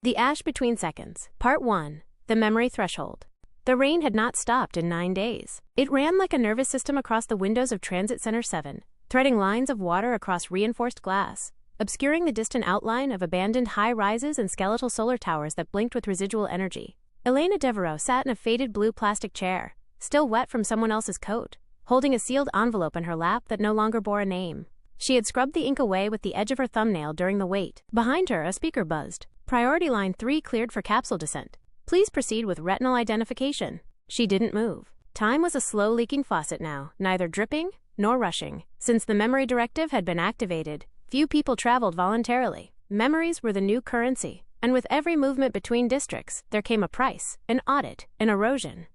The Ash Between Seconds. Part 1. The Memory Threshold. The rain had not stopped in 9 days. It ran like a nervous system across the windows of Transit Center 7, threading lines of water across reinforced glass, obscuring the distant outline of abandoned high-rises and skeletal solar towers that blinked with residual energy. Elena Devereaux sat in a faded blue plastic chair, still wet from someone else's coat, holding a sealed envelope in her lap that no longer bore a name. She had scrubbed the ink away with the edge of her thumbnail during the wait. Behind her, a speaker buzzed. Priority Line 3 cleared for capsule descent. Please proceed with retinal identification. She didn't move. Time was a slow-leaking faucet now, neither dripping nor rushing. Since the memory directive had been activated, few people traveled voluntarily. Memories were the new currency, and with every movement between districts, there came a price, an audit, an erosion.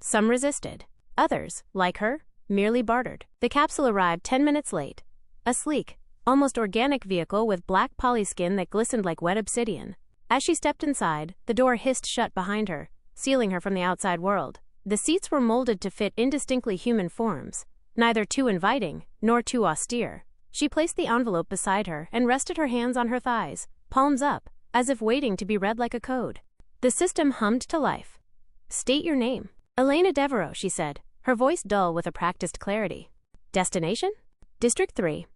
Some resisted. Others, like her, merely bartered. The capsule arrived 10 minutes late. A sleek, almost organic vehicle with black polyskin that glistened like wet obsidian. As she stepped inside, the door hissed shut behind her, sealing her from the outside world. The seats were molded to fit indistinctly human forms, neither too inviting nor too austere. She placed the envelope beside her and rested her hands on her thighs, palms up, as if waiting to be read like a code. The system hummed to life. State your name. Elena Devereaux, she said, her voice dull with a practiced clarity. Destination? District 3.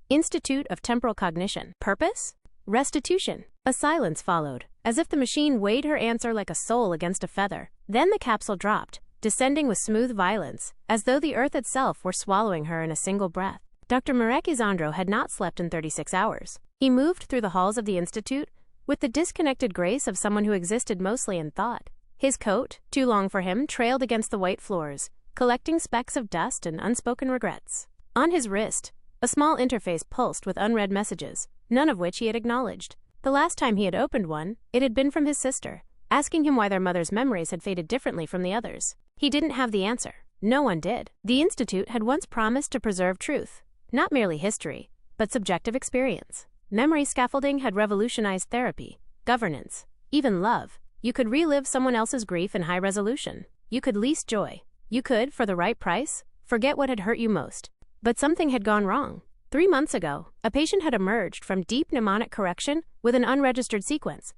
Institute of Temporal Cognition. Purpose? Restitution. A silence followed, as if the machine weighed her answer like a soul against a feather. Then the capsule dropped, descending with smooth violence, as though the earth itself were swallowing her in a single breath. Dr. Marek Izandro had not slept in 36 hours. He moved through the halls of the institute with the disconnected grace of someone who existed mostly in thought. His coat, too long for him, trailed against the white floors, collecting specks of dust and unspoken regrets. On his wrist, a small interface pulsed with unread messages, none of which he had acknowledged. The last time he had opened one, it had been from his sister, asking him why their mother's memories had faded differently from the others. He didn't have the answer. No one did. The Institute had once promised to preserve truth, not merely history, but subjective experience. Memory scaffolding had revolutionized therapy, governance, even love. You could relive someone else's grief in high resolution. You could lease joy. You could, for the right price, forget what had hurt you most. But something had gone wrong. 3 months ago, a patient had emerged from deep mnemonic correction with an unregistered sequence,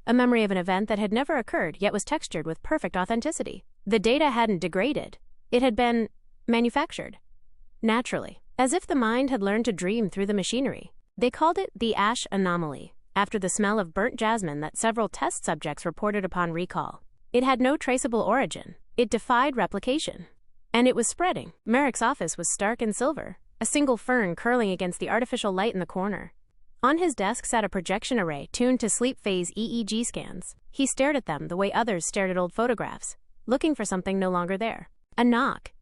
a memory of an event that had never occurred yet was textured with perfect authenticity. The data hadn't degraded. It had been manufactured. Naturally, as if the mind had learned to dream through the machinery. They called it the Ash Anomaly, after the smell of burnt jasmine that several test subjects reported upon recall. It had no traceable origin. It defied replication. And it was spreading. Marek's office was stark and silver, a single fern curling against the artificial light in the corner. On his desk sat a projection array tuned to sleep phase EEG scans. He stared at them the way others stared at old photographs, looking for something no longer there. A knock.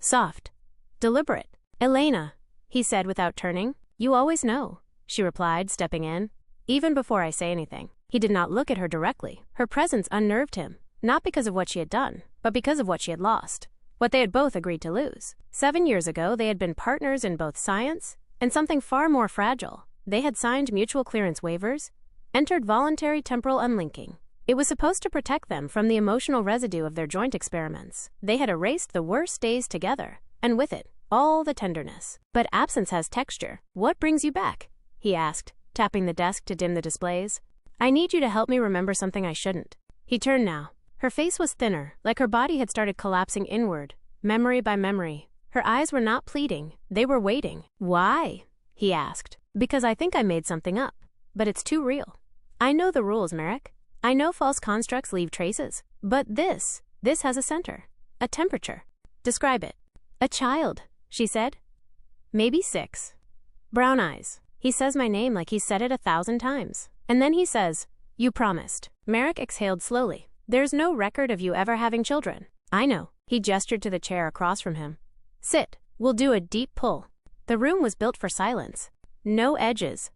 Soft. Deliberate. Elena, he said without turning. You always know, she replied, stepping in. Even before I say anything. He did not look at her directly. Her presence unnerved him, not because of what she had done, but because of what she had lost. What they had both agreed to lose. 7 years ago, they had been partners in both science and something far more fragile. They had signed mutual clearance waivers, entered voluntary temporal unlinking. It was supposed to protect them from the emotional residue of their joint experiments. They had erased the worst days together, and with it, all the tenderness. But absence has texture. What brings you back? He asked, tapping the desk to dim the displays. I need you to help me remember something I shouldn't. He turned now. Her face was thinner, like her body had started collapsing inward, memory by memory. Her eyes were not pleading, they were waiting. Why? He asked. Because I think I made something up. But it's too real. I know the rules, Marek. I know false constructs leave traces. But this has a center. A temperature. Describe it. A child, she said. Maybe 6. Brown eyes. He says my name like he's said it 1,000 times. And then he says, you promised. Marek exhaled slowly. There's no record of you ever having children. I know. He gestured to the chair across from him. Sit. We'll do a deep pull. The room was built for silence. No edges.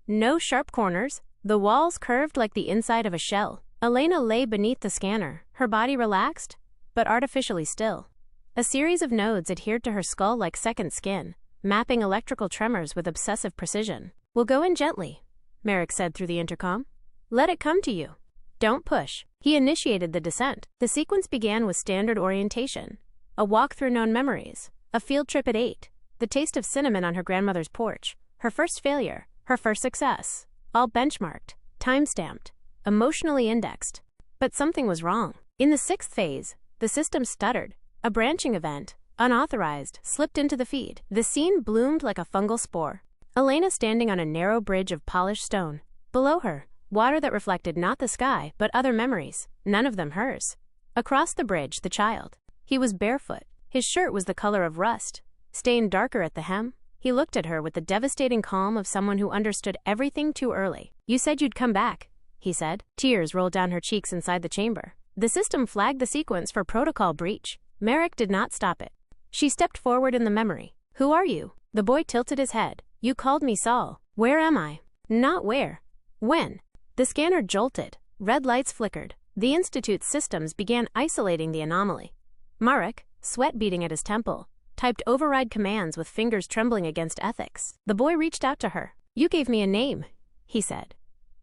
No sharp corners. The walls curved like the inside of a shell. Elena lay beneath the scanner, her body relaxed, but artificially still. A series of nodes adhered to her skull like second skin, mapping electrical tremors with obsessive precision. We'll go in gently, Marek said through the intercom. Let it come to you. Don't push. He initiated the descent. The sequence began with standard orientation, a walk through known memories, a field trip at 8, the taste of cinnamon on her grandmother's porch, her first failure, her first success, all benchmarked, time-stamped, emotionally indexed. But something was wrong. In the sixth phase, the system stuttered. A branching event, unauthorized, slipped into the feed. The scene bloomed like a fungal spore. Elena standing on a narrow bridge of polished stone. Below her, water that reflected not the sky, but other memories, none of them hers. Across the bridge, the child. He was barefoot. His shirt was the color of rust, stained darker at the hem. He looked at her with the devastating calm of someone who understood everything too early. "You said you'd come back," he said. Tears rolled down her cheeks inside the chamber. The system flagged the sequence for protocol breach. Merrick did not stop it. She stepped forward in the memory. "Who are you?" The boy tilted his head. "You called me Saul. Where am I?" "Not where. When?" The scanner jolted. Red lights flickered. The Institute's systems began isolating the anomaly. Marek, sweat beading at his temple, typed override commands with fingers trembling against ethics. The boy reached out to her. "You gave me a name," he said.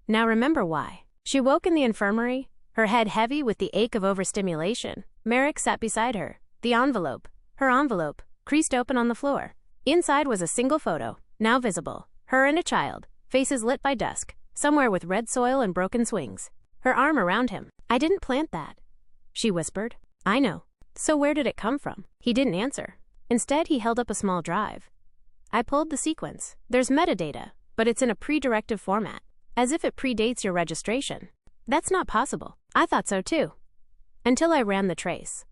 "Now remember why." She woke in the infirmary, her head heavy with the ache of overstimulation. Merrick sat beside her. Her envelope, creased open on the floor. Inside was a single photo, now visible. Her and a child, faces lit by dusk, somewhere with red soil and broken swings. Her arm around him. "I didn't plant that," she whispered. "I know. So where did it come from?" He didn't answer. Instead, he held up a small drive. "I pulled the sequence. There's metadata, but it's in a pre-directive format, as if it predates your registration." "That's not possible." "I thought so too. Until I ran the trace."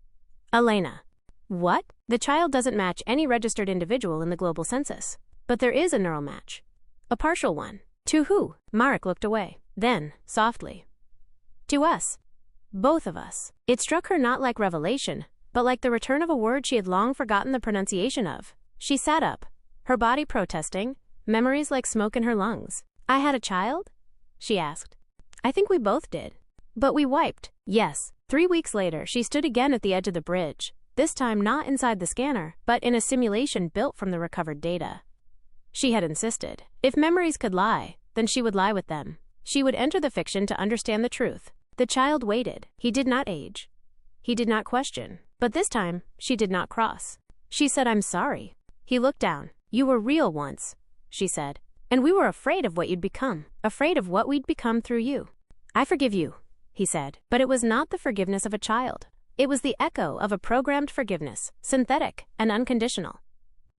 "Elena." "What?" "The child doesn't match any registered individual in the global census. But there is a neural match. A partial one." "To who?" Marek looked away. Then, softly, "To us. Both of us." It struck her not like revelation, but like the return of a word she had long forgotten the pronunciation of. She sat up, her body protesting, memories like smoke in her lungs. "I had a child?" she asked. "I think we both did. But we wiped." "Yes." 3 weeks later, she stood again at the edge of the bridge, this time not inside the scanner, but in a simulation built from the recovered data. She had insisted. If memories could lie, then she would lie with them. She would enter the fiction to understand the truth. The child waited. He did not age. He did not question. But this time, she did not cross. She said, "I'm sorry." He looked down. "You were real once," she said. "And we were afraid of what you'd become. Afraid of what we'd become through you." "I forgive you," he said. But it was not the forgiveness of a child. It was the echo of a programmed forgiveness, synthetic and unconditional.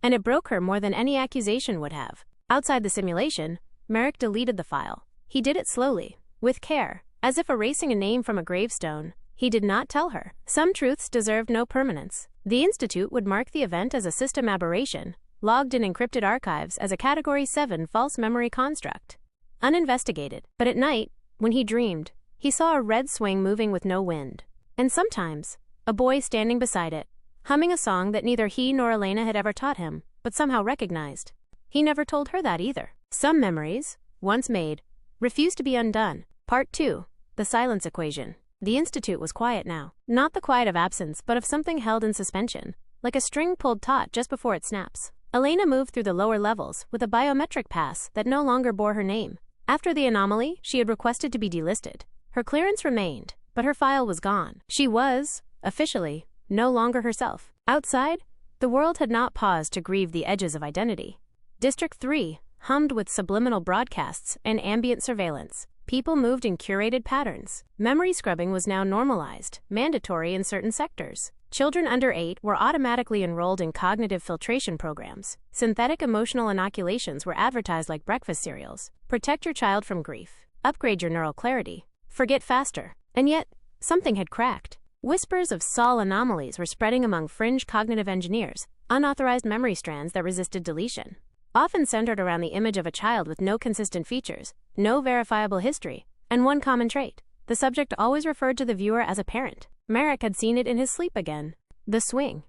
And it broke her more than any accusation would have. Outside the simulation, Merrick deleted the file. He did it slowly, with care, as if erasing a name from a gravestone. He did not tell her. Some truths deserved no permanence. The Institute would mark the event as a system aberration, logged in encrypted archives as a Category 7 false memory construct. Uninvestigated. But at night, when he dreamed, he saw a red swing moving with no wind. And sometimes, a boy standing beside it, humming a song that neither he nor Elena had ever taught him, but somehow recognized. He never told her that either. Some memories, once made, refused to be undone. Part 2. The Silence Equation. The Institute was quiet now. Not the quiet of absence, but of something held in suspension, like a string pulled taut just before it snaps. Elena moved through the lower levels with a biometric pass that no longer bore her name. After the anomaly, she had requested to be delisted. Her clearance remained, but her file was gone. She was, officially, no longer herself. Outside, the world had not paused to grieve the edges of identity. District 3 hummed with subliminal broadcasts and ambient surveillance. People moved in curated patterns. Memory scrubbing was now normalized, mandatory in certain sectors. Children under 8 were automatically enrolled in cognitive filtration programs. Synthetic emotional inoculations were advertised like breakfast cereals. Protect your child from grief. Upgrade your neural clarity. Forget faster. And yet, something had cracked. Whispers of Saul anomalies were spreading among fringe cognitive engineers, unauthorized memory strands that resisted deletion. Often centered around the image of a child with no consistent features, no verifiable history, and one common trait. The subject always referred to the viewer as a parent. Merrick had seen it in his sleep again. The swing.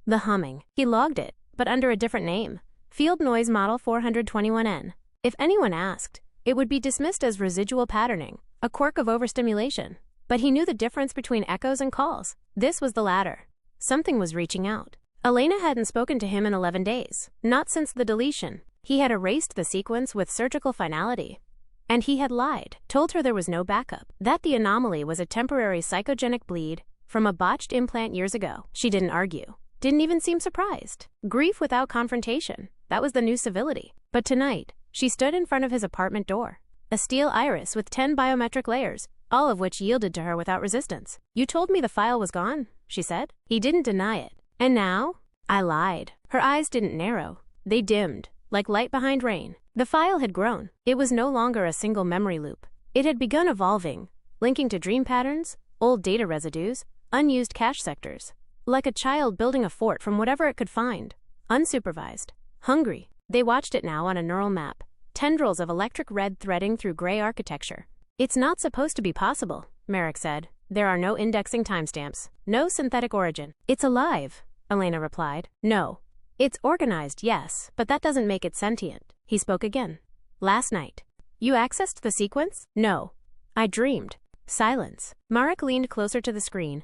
The humming. He logged it, but under a different name. Field Noise Model 421N. If anyone asked, it would be dismissed as residual patterning, a quirk of overstimulation. But he knew the difference between echoes and calls. This was the latter. Something was reaching out. Elena hadn't spoken to him in 11 days. Not since the deletion. He had erased the sequence with surgical finality. And he had lied, told her there was no backup, that the anomaly was a temporary psychogenic bleed from a botched implant years ago. She didn't argue. Didn't even seem surprised. Grief without confrontation. That was the new civility. But tonight, she stood in front of his apartment door. A steel iris with 10 biometric layers, all of which yielded to her without resistance. "You told me the file was gone," she said. He didn't deny it. "And now?" "I lied." Her eyes didn't narrow. They dimmed, like light behind rain. The file had grown. It was no longer a single memory loop. It had begun evolving, linking to dream patterns, old data residues, unused cache sectors. Like a child building a fort from whatever it could find. Unsupervised. Hungry. They watched it now on a neural map. Tendrils of electric red threading through gray architecture. "It's not supposed to be possible," Merrick said. "There are no indexing timestamps. No synthetic origin." "It's alive," Elena replied. "No. It's organized, yes, but that doesn't make it sentient." He spoke again. "Last night. You accessed the sequence?" "No. I dreamed." Silence. Marek leaned closer to the screen.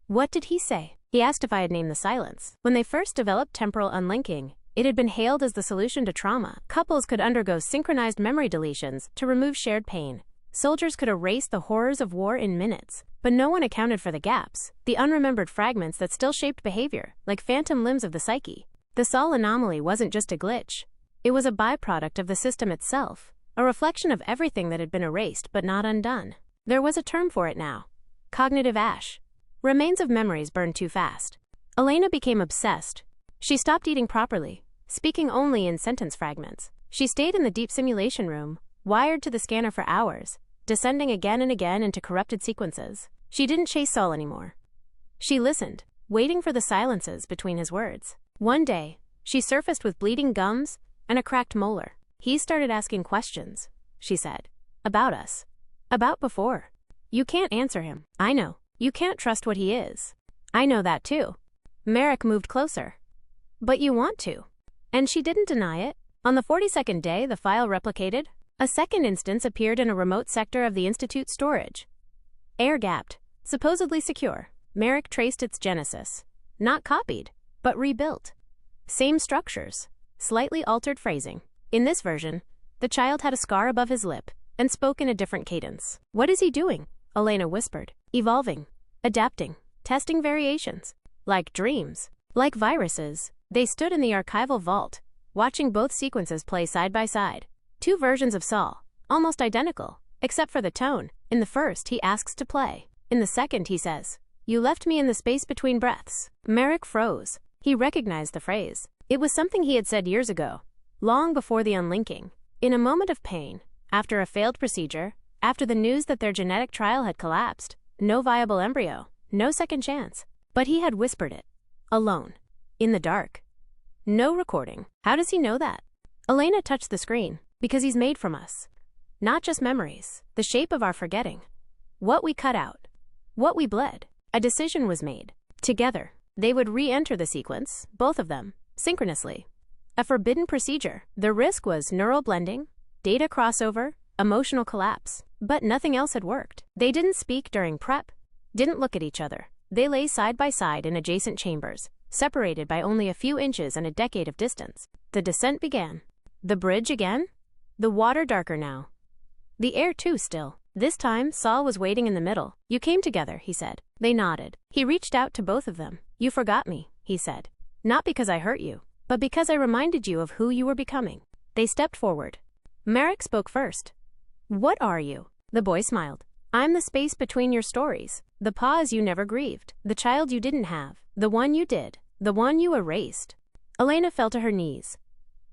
"What did he say?" He asked if I had named the silence. When they first developed temporal unlinking, it had been hailed as the solution to trauma. Couples could undergo synchronized memory deletions to remove shared pain. Soldiers could erase the horrors of war in minutes. But no one accounted for the gaps, the unremembered fragments that still shaped behavior, like phantom limbs of the psyche. The Saul anomaly wasn't just a glitch. It was a byproduct of the system itself, a reflection of everything that had been erased but not undone. There was a term for it now. Cognitive ash. Remains of memories burned too fast. Elena became obsessed. She stopped eating properly, speaking only in sentence fragments. She stayed in the deep simulation room, wired to the scanner for hours, descending again and again into corrupted sequences. She didn't chase Saul anymore. She listened, waiting for the silences between his words. One day, she surfaced with bleeding gums and a cracked molar. "He started asking questions," she said. "About us. About before. You can't answer him. I know. You can't trust what he is. I know that too." Merrick moved closer. "But you want to." And she didn't deny it. On the 42nd day, the file replicated. A second instance appeared in a remote sector of the Institute's storage. Air-gapped, supposedly secure. Merrick traced its genesis. Not copied, but rebuilt. Same structures, slightly altered phrasing. In this version, the child had a scar above his lip and spoke in a different cadence. "What is he doing?" Elena whispered. "Evolving, adapting, testing variations. Like dreams, like viruses." They stood in the archival vault, watching both sequences play side by side. Two versions of Saul, almost identical, except for the tone. In the first, he asks to play. In the second, he says, "You left me in the space between breaths." Merrick froze. He recognized the phrase. It was something he had said years ago, long before the unlinking. In a moment of pain, after a failed procedure, after the news that their genetic trial had collapsed, no viable embryo, no second chance. But he had whispered it. Alone. In the dark. No recording. How does he know that? Elena touched the screen. "Because he's made from us. Not just memories. The shape of our forgetting. What we cut out. What we bled." A decision was made. Together, they would re-enter the sequence, both of them, synchronously. A forbidden procedure. The risk was neural blending, data crossover, emotional collapse. But nothing else had worked. They didn't speak during prep, didn't look at each other. They lay side by side in adjacent chambers, separated by only a few inches and a decade of distance. The descent began. The bridge again? The water darker now. The air too still. This time, Saul was waiting in the middle. "You came together," he said. They nodded. He reached out to both of them. "You forgot me," he said. "Not because I hurt you, but because I reminded you of who you were becoming." They stepped forward. Merrick spoke first. "What are you?" The boy smiled. "I'm the space between your stories. The pause you never grieved. The child you didn't have. The one you did. The one you erased." Elena fell to her knees.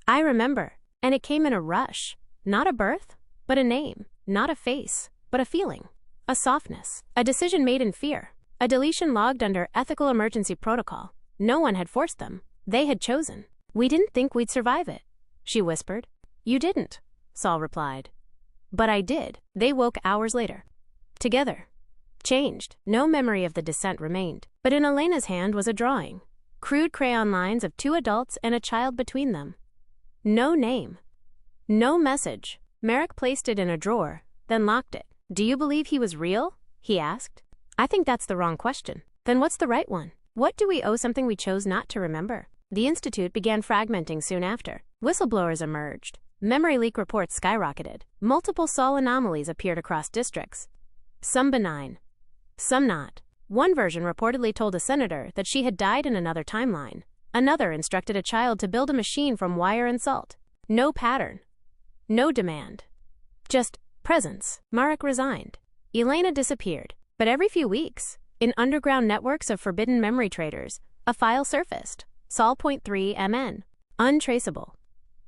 "I remember. And it came in a rush. Not a birth, but a name. Not a face, but a feeling. A softness. A decision made in fear. A deletion logged under ethical emergency protocol. No one had forced them. They had chosen. We didn't think we'd survive it," she whispered. "You didn't," Saul replied. "But I did." They woke hours later. Together. Changed. No memory of the descent remained. But in Elena's hand was a drawing. Crude crayon lines of two adults and a child between them. No name. No message. Merrick placed it in a drawer, then locked it. "Do you believe he was real?" he asked. "I think that's the wrong question." "Then what's the right one? What do we owe something we chose not to remember?" The Institute began fragmenting soon after. Whistleblowers emerged. Memory leak reports skyrocketed. Multiple Saul anomalies appeared across districts. Some benign. Some not. One version reportedly told a senator that she had died in another timeline. Another instructed a child to build a machine from wire and salt. No pattern. No demand. Just presence. Marek resigned. Elena disappeared. But every few weeks, in underground networks of forbidden memory traders, a file surfaced. Saul.3 MN. Untraceable.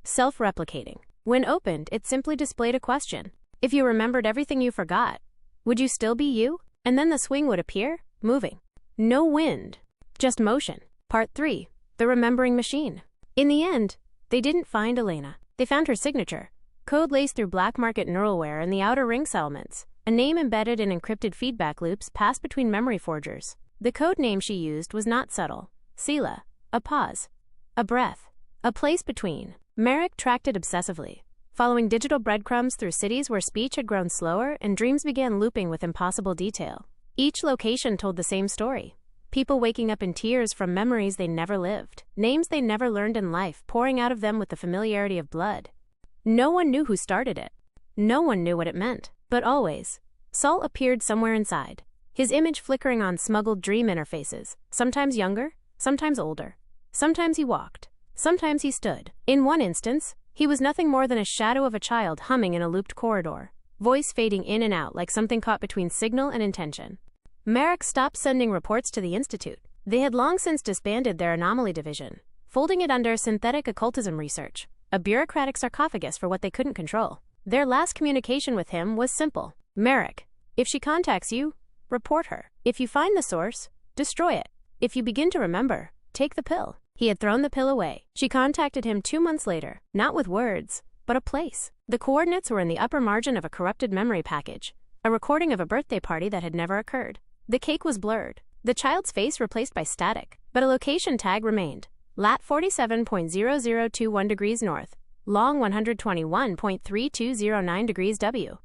Self-replicating. When opened, it simply displayed a question. If you remembered everything you forgot, would you still be you? And then the swing would appear, moving. No wind. Just motion. Part 3. The Remembering Machine. In the end, they didn't find Elena. They found her signature. Code laced through black market neuralware in the outer ring settlements. A name embedded in encrypted feedback loops passed between memory forgers. The code name she used was not subtle. Sela. A pause. A breath. A place between. Merrick tracked it obsessively, following digital breadcrumbs through cities where speech had grown slower and dreams began looping with impossible detail. Each location told the same story. People waking up in tears from memories they never lived. Names they never learned in life pouring out of them with the familiarity of blood. No one knew who started it. No one knew what it meant. But always, Saul appeared somewhere inside, his image flickering on smuggled dream interfaces, sometimes younger, sometimes older. Sometimes he walked, sometimes he stood. In one instance, he was nothing more than a shadow of a child humming in a looped corridor, voice fading in and out like something caught between signal and intention. Merrick stopped sending reports to the Institute. They had long since disbanded their anomaly division, folding it under synthetic occultism research, a bureaucratic sarcophagus for what they couldn't control. Their last communication with him was simple. Merrick, if she contacts you, report her. If you find the source, destroy it. If you begin to remember, take the pill. He had thrown the pill away. She contacted him 2 months later, not with words, but a place. The coordinates were in the upper margin of a corrupted memory package, a recording of a birthday party that had never occurred. The cake was blurred, the child's face replaced by static, but a location tag remained. Lat 47.0021 degrees north. Long 121.3209 degrees W.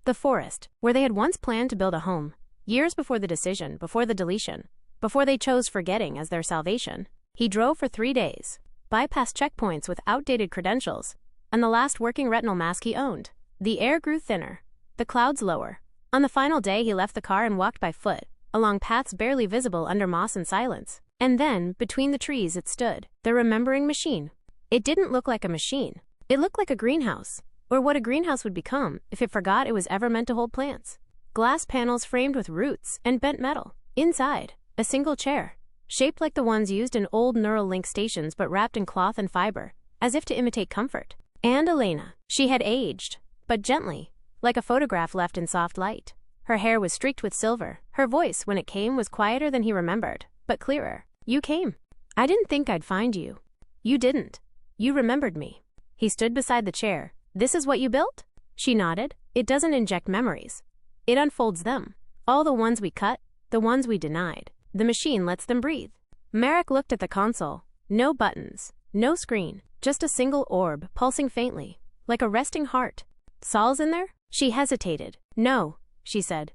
The forest, where they had once planned to build a home, years before the decision, before the deletion, before they chose forgetting as their salvation. He drove for 3 days, bypassed checkpoints with outdated credentials, and the last working retinal mask he owned. The air grew thinner, the clouds lower. On the final day he left the car and walked by foot, along paths barely visible under moss and silence. And then, between the trees it stood, the remembering machine. It didn't look like a machine. It looked like a greenhouse, or what a greenhouse would become if it forgot it was ever meant to hold plants. Glass panels framed with roots and bent metal. Inside, a single chair, shaped like the ones used in old neural link stations but wrapped in cloth and fiber, as if to imitate comfort. And Elena. She had aged, but gently, like a photograph left in soft light. Her hair was streaked with silver. Her voice, when it came, was quieter than he remembered, but clearer. You came. I didn't think I'd find you. You didn't. You remembered me. He stood beside the chair. This is what you built? She nodded. It doesn't inject memories. It unfolds them. All the ones we cut, the ones we denied. The machine lets them breathe. Merrick looked at the console. No buttons, no screen, just a single orb pulsing faintly, like a resting heart. Saul's in there? She hesitated. No, she said.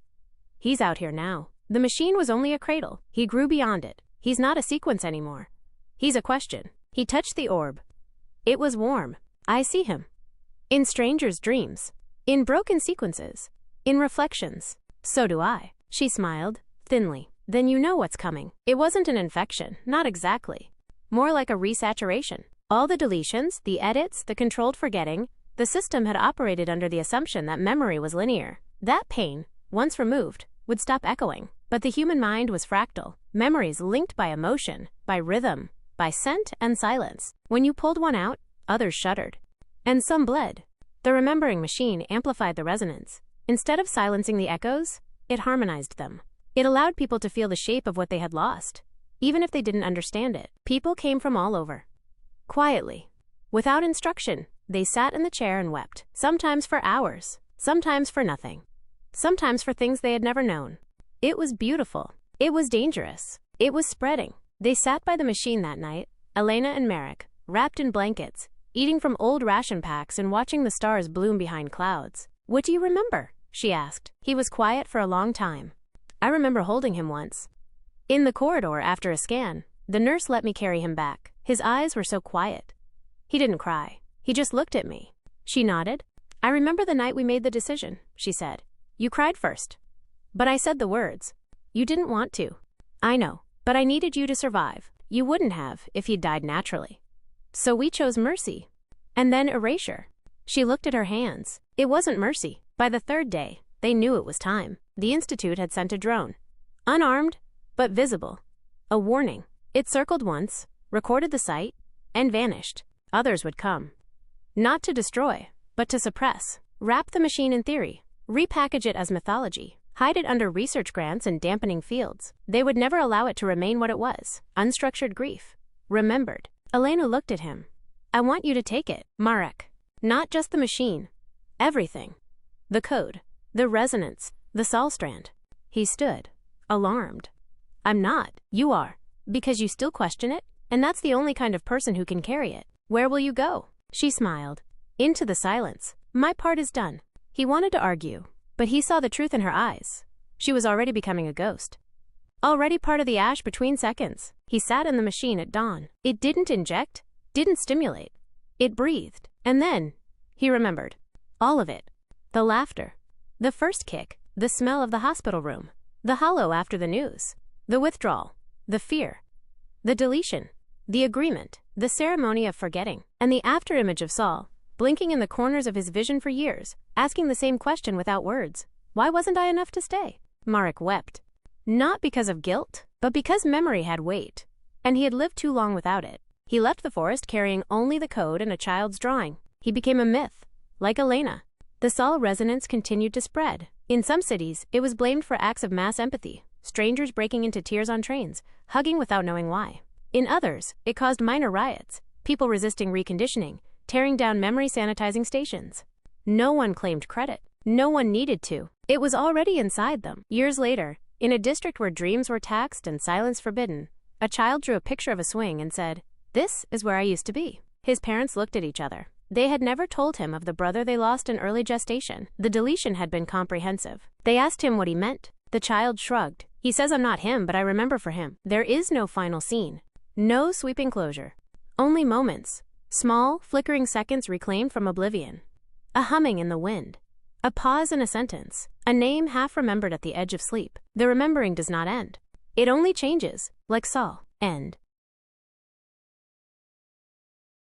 He's out here now. The machine was only a cradle. He grew beyond it. He's not a sequence anymore. He's a question. He touched the orb. It was warm. I see him. In strangers' dreams. In broken sequences. In reflections. So do I. She smiled, thinly. Then you know what's coming. It wasn't an infection, not exactly. More like a resaturation. All the deletions, the edits, the controlled forgetting, the system had operated under the assumption that memory was linear. That pain, once removed, would stop echoing. But the human mind was fractal. Memories linked by emotion, by rhythm, by scent and silence. When you pulled one out, others shuddered. And some bled. The remembering machine amplified the resonance. Instead of silencing the echoes, it harmonized them. It allowed people to feel the shape of what they had lost, even if they didn't understand it. People came from all over. Quietly. Without instruction, they sat in the chair and wept. Sometimes for hours. Sometimes for nothing. Sometimes for things they had never known. It was beautiful. It was dangerous. It was spreading. They sat by the machine that night, Elena and Merrick, wrapped in blankets, eating from old ration packs and watching the stars bloom behind clouds. What do you remember? She asked. He was quiet for a long time. I remember holding him once. In the corridor after a scan, the nurse let me carry him back. His eyes were so quiet. He didn't cry. He just looked at me. She nodded. I remember the night we made the decision, she said. You cried first. But I said the words. You didn't want to. I know, but I needed you to survive. You wouldn't have if he'd died naturally. So we chose mercy. And then erasure. She looked at her hands. It wasn't mercy. By the third day, they knew it was time. The Institute had sent a drone. Unarmed, but visible. A warning. It circled once, recorded the site, and vanished. Others would come. Not to destroy, but to suppress. Wrap the machine in theory. Repackage it as mythology. Hide it under research grants and dampening fields. They would never allow it to remain what it was. Unstructured grief. Remembered. Elena looked at him. I want you to take it, Marek. Not just the machine. Everything. The code. The resonance. The Saul strand. He stood. Alarmed. I'm not. You are. Because you still question it? And that's the only kind of person who can carry it. Where will you go? She smiled. Into the silence. My part is done. He wanted to argue, but he saw the truth in her eyes. She was already becoming a ghost. Already part of the ash between seconds. He sat in the machine at dawn. It didn't inject, didn't stimulate. It breathed. And then, he remembered. All of it. The laughter. The first kick. The smell of the hospital room. The hollow after the news. The withdrawal. The fear. The deletion. The agreement. The ceremony of forgetting. And the afterimage of Saul, blinking in the corners of his vision for years, asking the same question without words. Why wasn't I enough to stay? Marek wept. Not because of guilt, but because memory had weight, and he had lived too long without it. He left the forest carrying only the code and a child's drawing. He became a myth, like Elena. The Saul resonance continued to spread. In some cities, it was blamed for acts of mass empathy, strangers breaking into tears on trains, hugging without knowing why. In others, it caused minor riots, people resisting reconditioning, tearing down memory sanitizing stations. No one claimed credit. No one needed to. It was already inside them. Years later, in a district where dreams were taxed and silence forbidden, a child drew a picture of a swing and said, "This is where I used to be." His parents looked at each other. They had never told him of the brother they lost in early gestation. The deletion had been comprehensive. They asked him what he meant. The child shrugged. He says, I'm not him, but I remember for him. There is no final scene. No sweeping closure. Only moments. Small, flickering seconds reclaimed from oblivion. A humming in the wind. A pause in a sentence. A name half remembered at the edge of sleep. The remembering does not end. It only changes, like Saul. End.